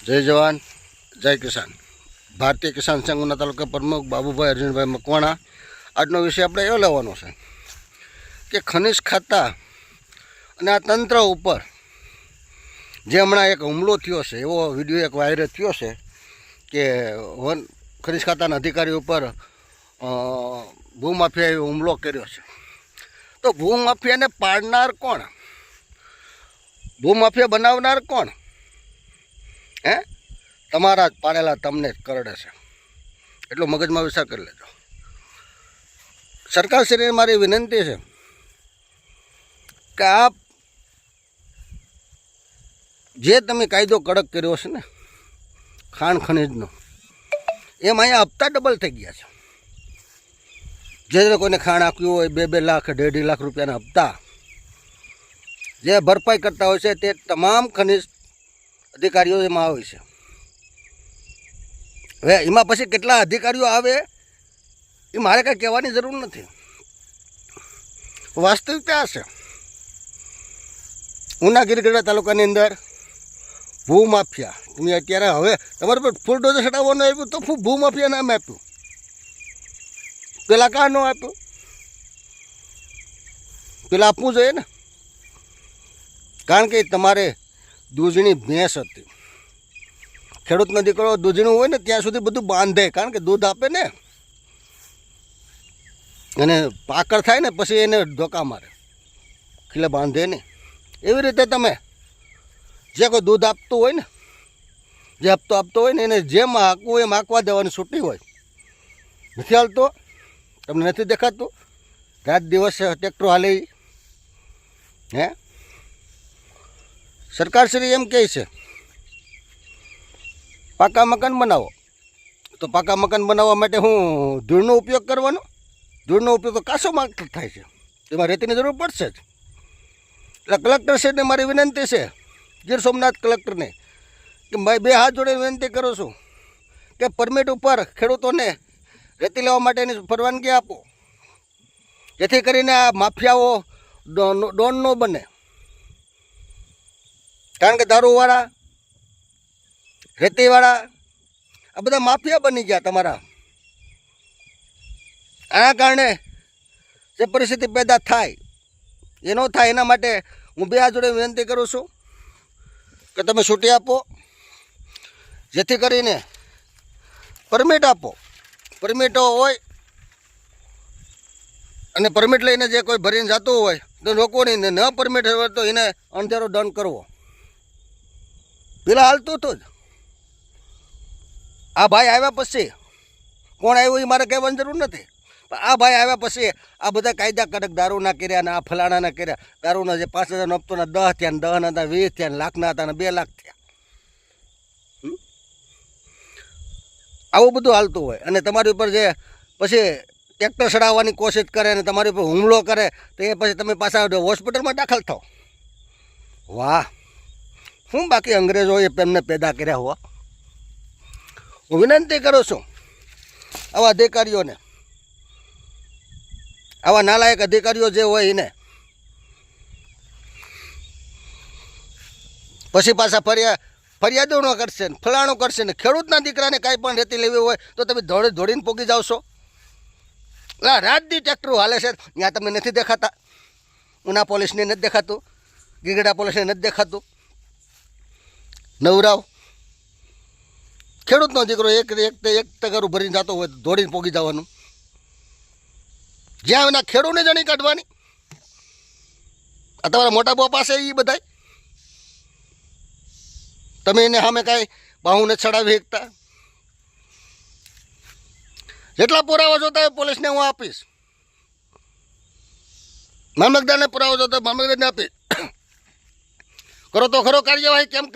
जय जवान जय किसान। भारतीय किसान संघना तालुका प्रमुख बाबूभाई अर्जुनभाई मकवाणा। આજનો વિષય આપણે એવો લેવાનો છે કે ખનિજ ખાતા અને આ તંત્ર ઉપર જે હમણાં એક હુમલો થયો છે, એવો વિડીયો એક વાયરલ થયો છે કે ખનિજ ખાતાના અધિકારી ઉપર ભૂમાફિયાએ હુમલો કર્યો છે। તો ભૂમાફિયાને પાડનાર કોણ? ભૂમાફિયા બનાવનાર કોણ? હે, તમારા જ પાડેલા તમને જ કરડે છે, એટલો મગજમાં વિચાર કરી લેજો। સરકારશ્રીને મારી વિનંતી છે કે આપ જે તમે કાયદો કડક કર્યો છે ને ખાણ ખનીજનો, એમ અહીંયા હપ્તા ડબલ થઈ ગયા છે। જે કોઈને ખાણ આપ્યું હોય 2-2 લાખ 1.5 લાખ રૂપિયાના હપ્તા જે ભરપાઈ કરતા હોય છે, તે તમામ ખનિજ અધિકારીઓ એમાં આવે છે। હવે એમાં પછી કેટલા અધિકારીઓ આવે એ મારે કાંઈ કહેવાની જરૂર નથી, વાસ્તવિકતા છે। ઉના ગીરગઢડા તાલુકાની અંદર ભૂમાફિયા, તમે અત્યારે હવે તમારે પર ફૂલડોઝર ચડાવવાનું આપ્યું તો ભૂમાફિયા નામ આપ્યું, પેલા કાં ન આપ્યું? પેલા આપવું જોઈએ ને, કારણ કે તમારે દૂધની ભેંસ હતી, ખેડૂતનો દીકરો દૂધનું હોય ને ત્યાં સુધી બધું બાંધે, કારણ કે દૂધ આપે ને અને પાકળ થાય ને પછી એને ધોકા મારે, ખીલે બાંધે નહીં। એવી રીતે તમે જે કોઈ દૂધ આપતું હોય ને, જે હપ્તો આપતો હોય ને, એને જેમ હાંકવું એમ હાંકવા દેવાની છૂટી હોય। નથી હાલતો? તમને નથી દેખાતું? રાત દિવસ ટ્રેક્ટરો હાલે? હે, સરકારશ્રી એમ કહે છે પાકા મકાન બનાવો, તો પાકા મકાન બનાવવા માટે હું ધૂળનો ઉપયોગ કરવાનો? ધૂળનો ઉપયોગ તો કાચો માલ થાય છે, એમાં રેતીની જરૂર પડશે જ। એટલે કલેક્ટરશ્રીને મારી વિનંતી છે, ગીર સોમનાથ કલેક્ટરને, કે ભાઈ 2 હાથ જોડે વિનંતી કરું છું કે પરમિટ ઉપર ખેડૂતોને રેતી લેવા માટેની પરવાનગી આપો, જેથી કરીને આ માફિયાઓ ડોન ન બને। કારણ કે દારૂવાળા, રેતીવાળા આ બધા માફિયા બની ગયા તમારા। આના કારણે જે પરિસ્થિતિ પેદા થાય એ ન થાય, એના માટે હું 2 હાથ જોડે વિનંતી કરું છું કે તમે છૂટી આપો, જેથી કરીને પરમિટ આપો। પરમિટો હોય અને પરમિટ લઈને જે કોઈ ભરીને જતું હોય તો રોકવાની, ન પરમિટ હોય તો એને અણધારો દંડ કરવો। પેલા હાલતું હતું જ, આ ભાઈ આવ્યા પછી કોણ આવ્યું એ મારે કહેવાની જરૂર નથી, પણ આ ભાઈ આવ્યા પછી આ બધા કાયદા કડક દારૂના કર્યા ને આ ફલાણાના કર્યા। દારૂના જે 5,000 હપ્તોના 10 થયા ને 10 હતા 20 થયા ને લાખના હતા ને 2 લાખ થયા, આવું બધું હાલતું હોય। અને તમારી ઉપર જે પછી ટ્રેક્ટર ચડાવવાની કોશિશ કરે અને તમારી ઉપર હુમલો કરે તો એ પછી તમે પાછા હોસ્પિટલમાં દાખલ થાઓ। વાહ, હું બાકી અંગ્રેજોએ એમને પેદા કર્યા હોવા। હું વિનંતી કરું છું આવા અધિકારીઓને, આવા નાલાયક અધિકારીઓ જે હોય એને પછી પાછા ફરિયાદો ન કરશે ને ફલાણું કરશે ને, ખેડૂતના દીકરાને કાંઈ પણ રેતી લેવી હોય તો તમે દોડીને પોગી જાવ છો। રાતથી ટ્રેક્ટરો હાલે છે, ત્યાં તમને નથી દેખાતા? ઉના પોલીસને નથી દેખાતું? ગીરગઢડા પોલીસને નથી દેખાતું? નવરાવ ખેડૂતનો દીકરો એક તગારું ભરીને જતો હોય તો દોડીને પોગી જવાનું, જ્યાં એના ખેડૂતને જણી કાઢવાની। આ તમારા મોટા બાપ પાસે એ બધાય તમે એને સામે કાંઈ બાહુને ચડાવી શકતા? જેટલા પુરાવા જોતા હોય પોલીસને હું આપીશ, મામલતદારને પુરાવા જોતા મામલતદારને આપીશ। કરો તો ખરો કાર્યવાહી કેમ